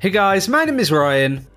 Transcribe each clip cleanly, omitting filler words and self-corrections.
Hey guys, my name is Ryan,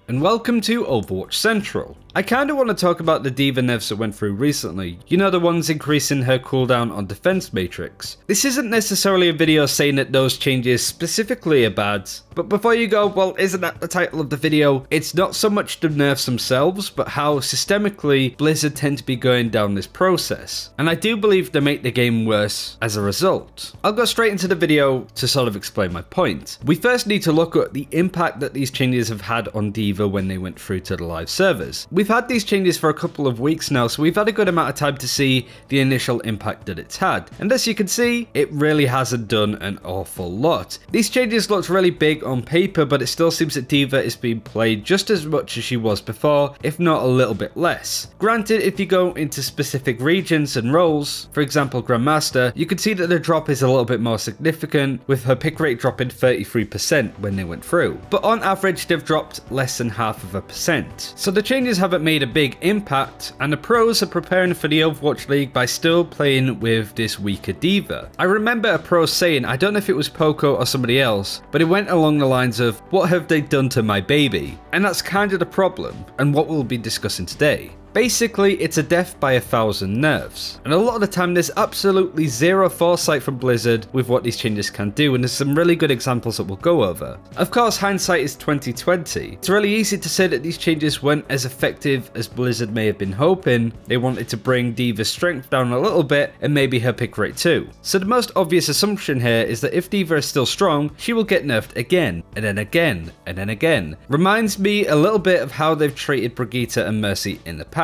and welcome to Overwatch Central. I kinda want to talk about the D.Va nerfs that went through recently, you know, the ones increasing her cooldown on defense matrix. This isn't necessarily a video saying that those changes specifically are bad, but before you go, well, isn't that the title of the video? It's not so much the nerfs themselves, but how systemically Blizzard tend to be going down this process, and I do believe they make the game worse as a result. I'll go straight into the video to sort of explain my point. We first need to look at the impact that these changes have had on D.Va when they went through to the live servers. We've had these changes for a couple of weeks now, so we've had a good amount of time to see the initial impact that it's had. And as you can see, it really hasn't done an awful lot. These changes looked really big on paper, but it still seems that D.Va is being played just as much as she was before, if not a little bit less. Granted, if you go into specific regions and roles, for example Grandmaster, you can see that the drop is a little bit more significant, with her pick rate dropping 33% when they went through. But on average, they've dropped less than 0.5%. So the changes haven't made a big impact, and the pros are preparing for the Overwatch League by still playing with this weaker D.Va. I remember a pro saying, I don't know if it was Poco or somebody else, but it went along the lines of, what have they done to my baby? And that's kind of the problem, and what we'll be discussing today. Basically, it's a death by 1,000 nerfs, and a lot of the time there's absolutely zero foresight from Blizzard with what these changes can do, and there's some really good examples that we'll go over. Of course, hindsight is 2020. It's really easy to say that these changes weren't as effective as Blizzard may have been hoping. They wanted to bring D.Va's strength down a little bit, and maybe her pick rate too. So the most obvious assumption here is that if D.Va is still strong, she will get nerfed again, and then again, and then again. Reminds me a little bit of how they've treated Brigitte and Mercy in the past.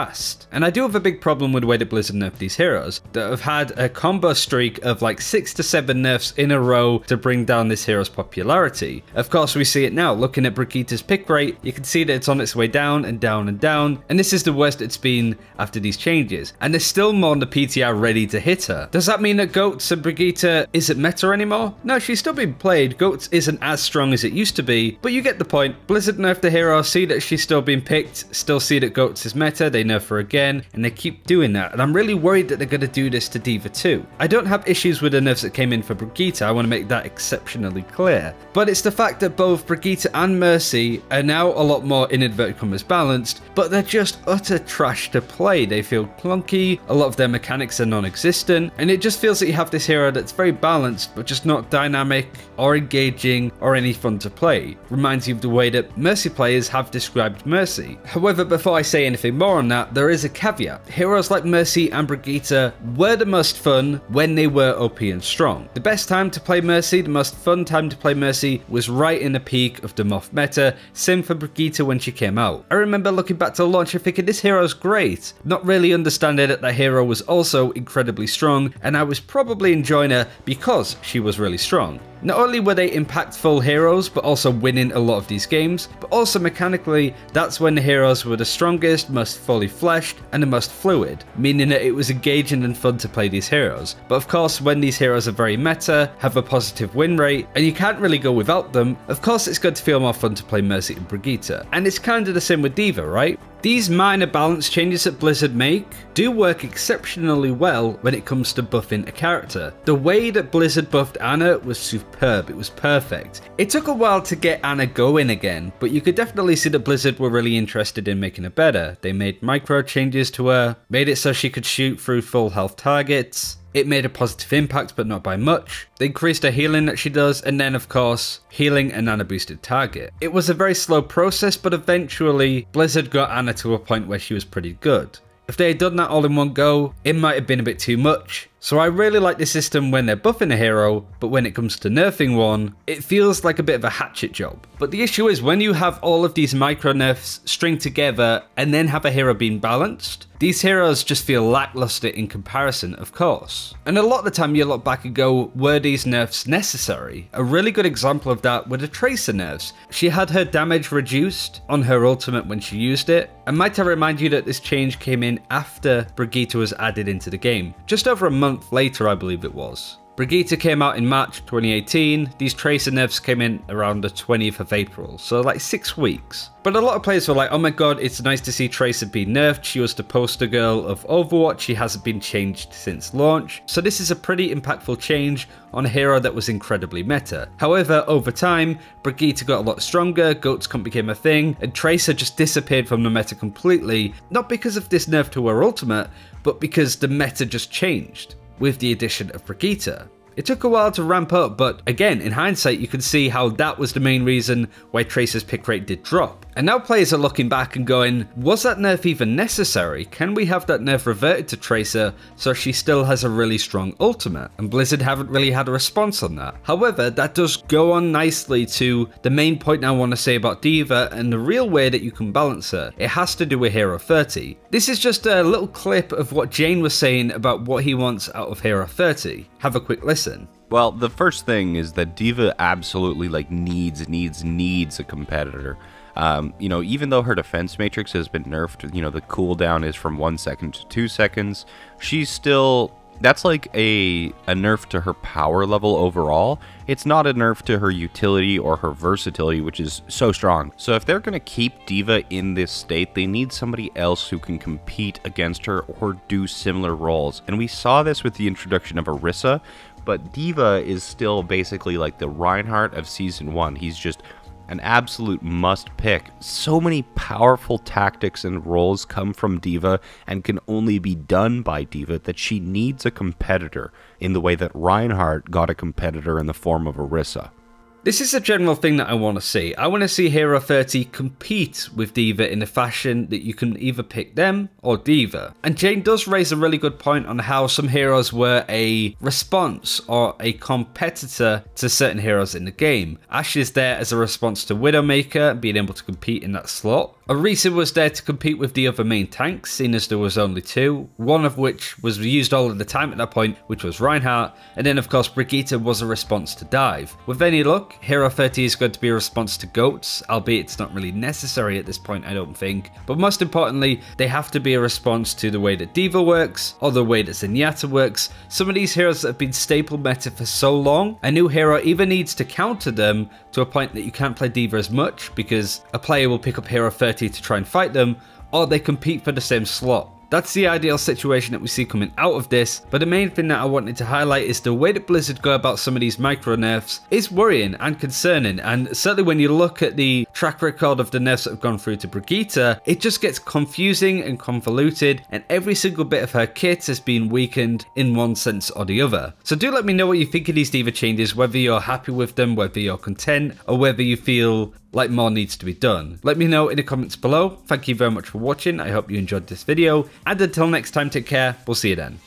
And I do have a big problem with the way that Blizzard nerfed these heroes, that have had a combo streak of like 6 to 7 nerfs in a row to bring down this hero's popularity. Of course, we see it now. Looking at Brigitte's pick rate, you can see that it's on its way down and down and down, and this is the worst it's been after these changes, and there's still more on the PTR ready to hit her. Does that mean that Goats and Brigitte isn't meta anymore? No, she's still being played. Goats isn't as strong as it used to be, but you get the point. Blizzard nerfed the hero, see that she's still being picked, still see that Goats is meta, they nerf her again, and they keep doing that, and I'm really worried that they're going to do this to D.Va too. I don't have issues with the nerfs that came in for Brigitte, I want to make that exceptionally clear, but it's the fact that both Brigitte and Mercy are now a lot more in inverted commas balanced, but they're just utter trash to play. They feel clunky, a lot of their mechanics are non-existent, and it just feels that you have this hero that's very balanced but just not dynamic or engaging or any fun to play. Reminds you of the way that Mercy players have described Mercy. However, before I say anything more on that, there is a caveat. Heroes like Mercy and Brigitte were the most fun when they were OP and strong. The best time to play Mercy, the most fun time to play Mercy, was right in the peak of the Moth meta, same for Brigitte when she came out. I remember looking back to the launch and thinking this hero's great, not really understanding that the hero was also incredibly strong, and I was probably enjoying her because she was really strong. Not only were they impactful heroes, but also winning a lot of these games, but also mechanically, that's when the heroes were the strongest, most fully fleshed, and the most fluid, meaning that it was engaging and fun to play these heroes. But of course, when these heroes are very meta, have a positive win rate, and you can't really go without them, of course it's going to feel more fun to play Mercy and Brigitte. And it's kind of the same with D.Va, right? These minor balance changes that Blizzard make do work exceptionally well when it comes to buffing a character. The way that Blizzard buffed Ana was superb, it was perfect. It took a while to get Ana going again, but you could definitely see that Blizzard were really interested in making her better. They made micro changes to her, made it so she could shoot through full health targets. It made a positive impact, but not by much. They increased her healing that she does, and then of course, healing a Ana boosted target. It was a very slow process, but eventually, Blizzard got Ana to a point where she was pretty good. If they had done that all in one go, it might have been a bit too much. So I really like this system when they're buffing a hero, but when it comes to nerfing one, it feels like a bit of a hatchet job. But the issue is when you have all of these micro nerfs string together and then have a hero being balanced, these heroes just feel lackluster in comparison, of course. And a lot of the time you look back and go, were these nerfs necessary? A really good example of that were the Tracer nerfs. She had her damage reduced on her ultimate when she used it, and might I remind you that this change came in after Brigitte was added into the game, just over a month later I believe it was. Brigitte came out in March 2018, these Tracer nerfs came in around the 20th of April, so like 6 weeks. But a lot of players were like, oh my god, it's nice to see Tracer be nerfed, she was the poster girl of Overwatch, she hasn't been changed since launch. So this is a pretty impactful change on a hero that was incredibly meta. However, over time, Brigitte got a lot stronger, Goat's Comp became a thing, and Tracer just disappeared from the meta completely, not because of this nerf to her ultimate, but because the meta just changed with the addition of Brigitte. It took a while to ramp up, but again, in hindsight, you can see how that was the main reason why Tracer's pick rate did drop. And now players are looking back and going, was that nerf even necessary? Can we have that nerf reverted to Tracer so she still has a really strong ultimate? And Blizzard haven't really had a response on that. However, that does go on nicely to the main point I want to say about D.Va and the real way that you can balance her. It has to do with Hero 30. This is just a little clip of what Jane was saying about what he wants out of Hero 30. Have a quick listen. Well, the first thing is that D.Va absolutely needs a competitor. You know, even though her defense matrix has been nerfed, you know, the cooldown is from 1 second to 2 seconds, she's still, that's like a nerf to her power level overall. It's not a nerf to her utility or her versatility, which is so strong. So if they're going to keep D.Va in this state, they need somebody else who can compete against her or do similar roles. And we saw this with the introduction of Orisa, but D.Va is still basically like the Reinhardt of Season 1. He's just an absolute must pick. So many powerful tactics and roles come from D.Va and can only be done by D.Va that she needs a competitor in the way that Reinhardt got a competitor in the form of Orisa. This is a general thing that I want to see. I want to see Hero 30 compete with D.Va in a fashion that you can either pick them or D.Va. And Jane does raise a really good point on how some heroes were a response or a competitor to certain heroes in the game. Ashe is there as a response to Widowmaker, being able to compete in that slot. Orisa was there to compete with the other main tanks, seeing as there was only 2, one of which was used all of the time at that point, which was Reinhardt, and then of course Brigitte was a response to Dive. With any luck, Hero 30 is going to be a response to Goats, albeit it's not really necessary at this point, I don't think. But most importantly, they have to be a response to the way that D.Va works, or the way that Zenyatta works. Some of these heroes that have been staple meta for so long, a new hero either needs to counter them to a point that you can't play D.Va as much, because a player will pick up Hero 30 to try and fight them, or they compete for the same slot. That's the ideal situation that we see coming out of this, but the main thing that I wanted to highlight is the way that Blizzard go about some of these micro-nerfs is worrying and concerning, and certainly when you look at the track record of the nerfs that have gone through to Brigitte, it just gets confusing and convoluted, and every single bit of her kit has been weakened in one sense or the other. So do let me know what you think of these D.Va changes, whether you're happy with them, whether you're content, or whether you feel like more needs to be done. Let me know in the comments below. Thank you very much for watching. I hope you enjoyed this video. And until next time, take care. We'll see you then.